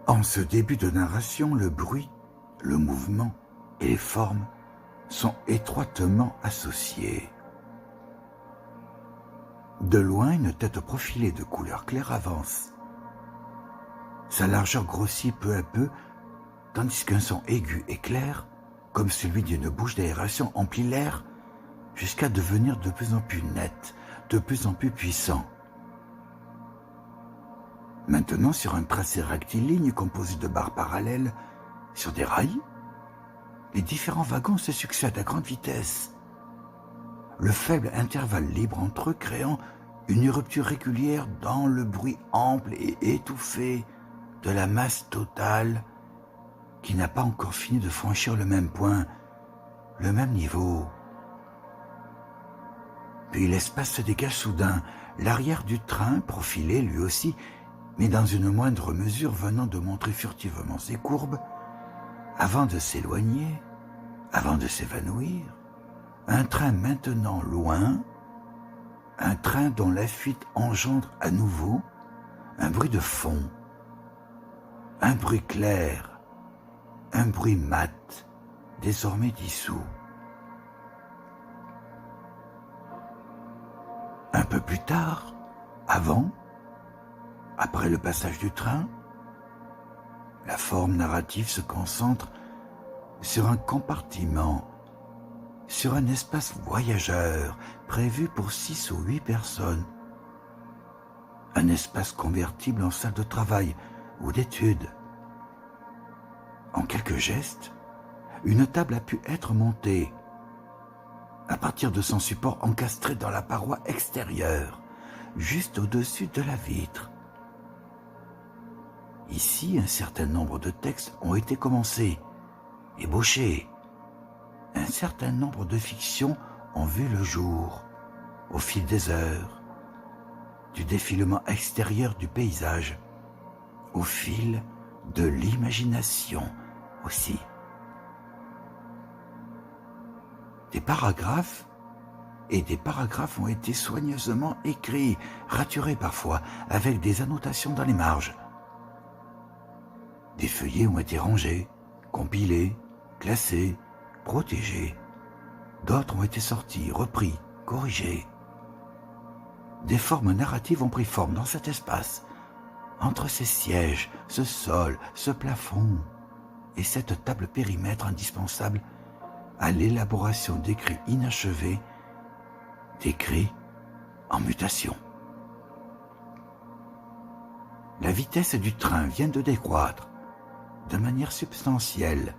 En ce début de narration, le bruit, le mouvement et les formes sont étroitement associés. De loin, une tête profilée de couleur claire avance. Sa largeur grossit peu à peu, tandis qu'un son aigu et clair, comme celui d'une bouche d'aération, emplit l'air jusqu'à devenir de plus en plus net, de plus en plus puissant. Maintenant, sur un tracé rectiligne composé de barres parallèles, sur des rails, les différents wagons se succèdent à grande vitesse. Le faible intervalle libre entre eux créant une rupture régulière dans le bruit ample et étouffé de la masse totale qui n'a pas encore fini de franchir le même point, le même niveau. Puis l'espace se dégage soudain, l'arrière du train, profilé lui aussi, mais dans une moindre mesure venant de montrer furtivement ses courbes, avant de s'éloigner, avant de s'évanouir, un train maintenant loin, un train dont la fuite engendre à nouveau un bruit de fond, un bruit clair, un bruit mat, désormais dissous. Un peu plus tard, après le passage du train, la forme narrative se concentre sur un compartiment, sur un espace voyageur prévu pour 6 ou 8 personnes. Un espace convertible en salle de travail ou d'études. En quelques gestes, une table a pu être montée à partir de son support encastré dans la paroi extérieure, juste au-dessus de la vitre. Ici, un certain nombre de textes ont été commencés, ébauchés. Un certain nombre de fictions ont vu le jour, au fil des heures, du défilement extérieur du paysage, au fil de l'imagination aussi. Des paragraphes ont été soigneusement écrits, raturés parfois, avec des annotations dans les marges. Des feuillets ont été rangés, compilés, classés, protégés. D'autres ont été sortis, repris, corrigés. Des formes narratives ont pris forme dans cet espace, entre ces sièges, ce sol, ce plafond et cette table périmètre indispensable à l'élaboration d'écrits inachevés, d'écrits en mutation. La vitesse du train vient de décroître de manière substantielle.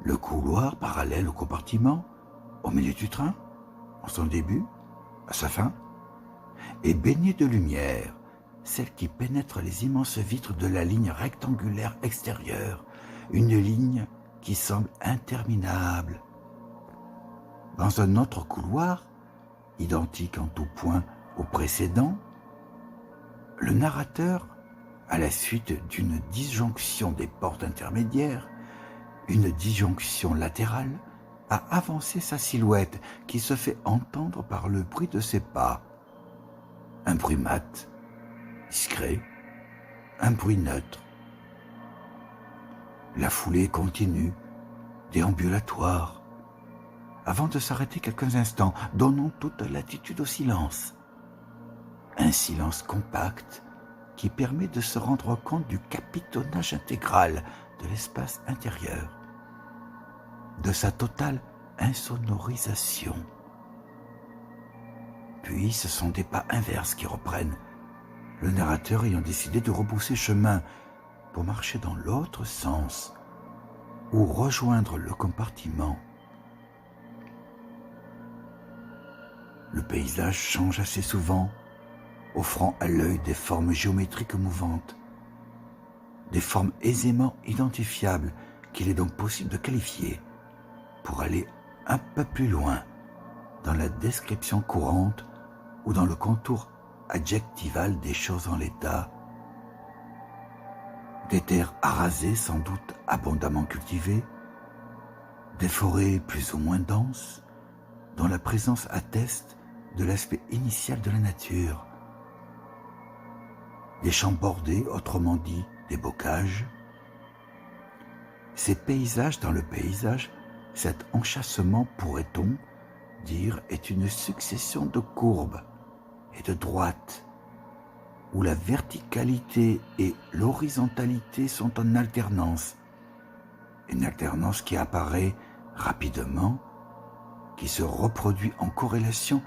Le couloir parallèle au compartiment, au milieu du train, en son début, à sa fin, est baigné de lumière, celle qui pénètre les immenses vitres de la ligne rectangulaire extérieure, une ligne qui semble interminable. Dans un autre couloir, identique en tout point au précédent, le narrateur, à la suite d'une disjonction des portes intermédiaires, une disjonction latérale, a avancé sa silhouette qui se fait entendre par le bruit de ses pas. Un bruit mat, discret, un bruit neutre. La foulée continue, déambulatoire, avant de s'arrêter quelques instants, donnant toute latitude au silence. Un silence compact qui permet de se rendre compte du capitonnage intégral de l'espace intérieur, de sa totale insonorisation. Puis ce sont des pas inverses qui reprennent, le narrateur ayant décidé de rebrousser chemin pour marcher dans l'autre sens ou rejoindre le compartiment. Le paysage change assez souvent, offrant à l'œil des formes géométriques mouvantes, des formes aisément identifiables qu'il est donc possible de qualifier pour aller un peu plus loin dans la description courante ou dans le contour adjectival des choses en l'état. Des terres arasées sans doute abondamment cultivées, des forêts plus ou moins denses, dont la présence atteste de l'aspect initial de la nature, des champs bordés, autrement dit des bocages. Ces paysages dans le paysage, cet enchâssement, pourrait-on dire, est une succession de courbes et de droites, où la verticalité et l'horizontalité sont en alternance. Une alternance qui apparaît rapidement, qui se reproduit en corrélation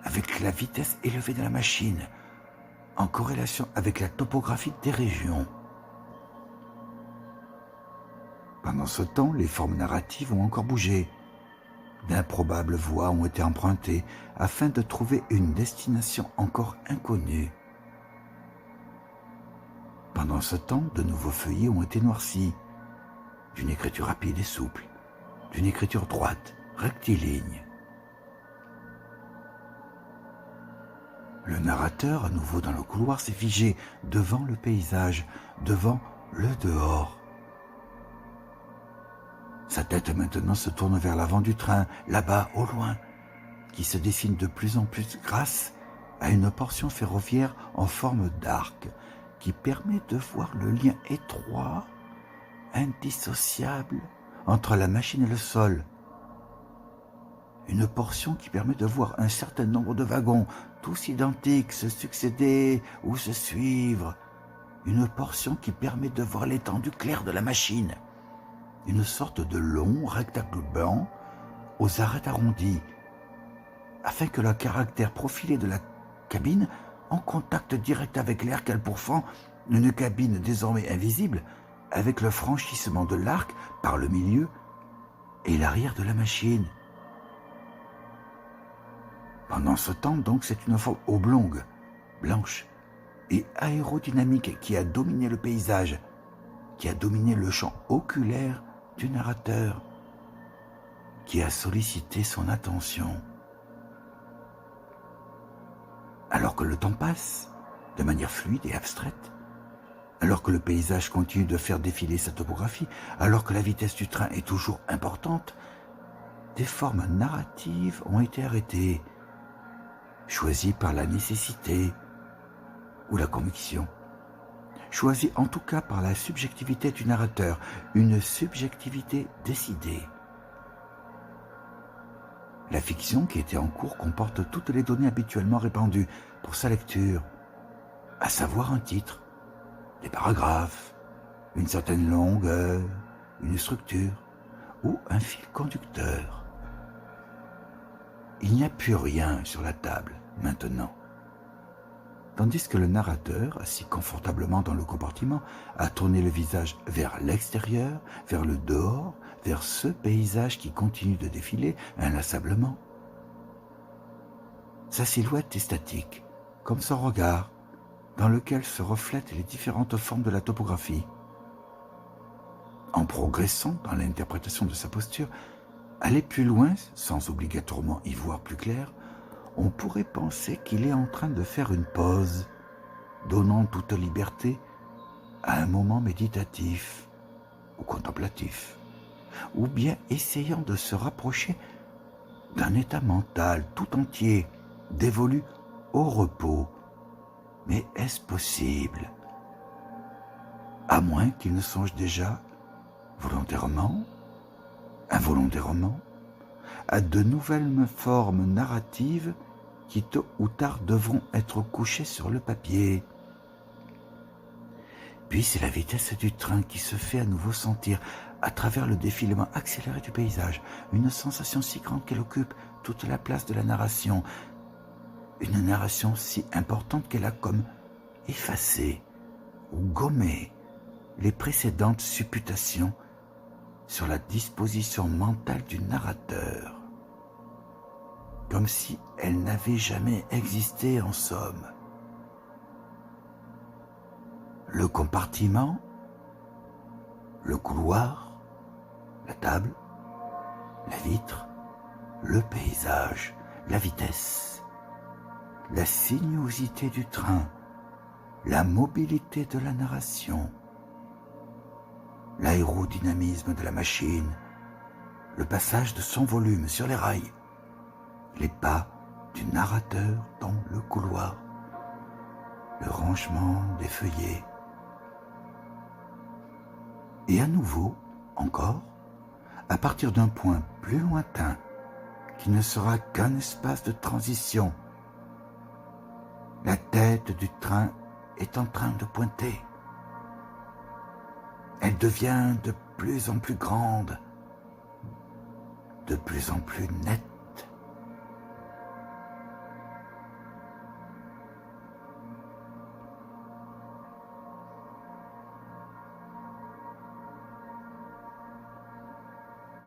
avec la vitesse élevée de la machine, en corrélation avec la topographie des régions. Pendant ce temps, les formes narratives ont encore bougé. D'improbables voies ont été empruntées afin de trouver une destination encore inconnue. Pendant ce temps, de nouveaux feuillets ont été noircis, d'une écriture rapide et souple, d'une écriture droite, rectiligne. Le narrateur, à nouveau dans le couloir, s'est figé devant le paysage, devant le dehors. Sa tête maintenant se tourne vers l'avant du train, là-bas, au loin, qui se dessine de plus en plus grâce à une portion ferroviaire en forme d'arc, qui permet de voir le lien étroit, indissociable, entre la machine et le sol. Une portion qui permet de voir un certain nombre de wagons, tous identiques, se succéder ou se suivre. Une portion qui permet de voir l'étendue claire de la machine. Une sorte de long rectangle blanc aux arêtes arrondies, afin que le caractère profilé de la cabine, en contact direct avec l'air qu'elle pourfend, une cabine désormais invisible, avec le franchissement de l'arc par le milieu et l'arrière de la machine. Pendant ce temps, donc, c'est une forme oblongue, blanche et aérodynamique qui a dominé le paysage, qui a dominé le champ oculaire du narrateur, qui a sollicité son attention. Alors que le temps passe, de manière fluide et abstraite, alors que le paysage continue de faire défiler sa topographie, alors que la vitesse du train est toujours importante, des formes narratives ont été arrêtées, choisies par la nécessité ou la conviction, choisies en tout cas par la subjectivité du narrateur, une subjectivité décidée. La fiction qui était en cours comporte toutes les données habituellement répandues pour sa lecture, à savoir un titre, des paragraphes, une certaine longueur, une structure ou un fil conducteur. Il n'y a plus rien sur la table maintenant. Tandis que le narrateur, assis confortablement dans le compartiment, a tourné le visage vers l'extérieur, vers le dehors, vers ce paysage qui continue de défiler inlassablement. Sa silhouette est statique, comme son regard, dans lequel se reflètent les différentes formes de la topographie. En progressant dans l'interprétation de sa posture, aller plus loin, sans obligatoirement y voir plus clair, on pourrait penser qu'il est en train de faire une pause, donnant toute liberté à un moment méditatif ou contemplatif, ou bien essayant de se rapprocher d'un état mental tout entier, dévolu au repos. Mais est-ce possible? À moins qu'il ne songe déjà, volontairement, involontairement, à de nouvelles formes narratives qui tôt ou tard devront être couchées sur le papier. Puis c'est la vitesse du train qui se fait à nouveau sentir à travers le défilement accéléré du paysage, une sensation si grande qu'elle occupe toute la place de la narration, une narration si importante qu'elle a comme effacé ou gommé les précédentes supputations sur la disposition mentale du narrateur, comme si elle n'avait jamais existé en somme. Le compartiment, le couloir, la table, la vitre, le paysage, la vitesse, la sinuosité du train, la mobilité de la narration, l'aérodynamisme de la machine, le passage de son volume sur les rails, les pas du narrateur dans le couloir, le rangement des feuillets, Et à nouveau, encore, à partir d'un point plus lointain, qui ne sera qu'un espace de transition, la tête du train est en train de pointer. Elle devient de plus en plus grande, de plus en plus nette.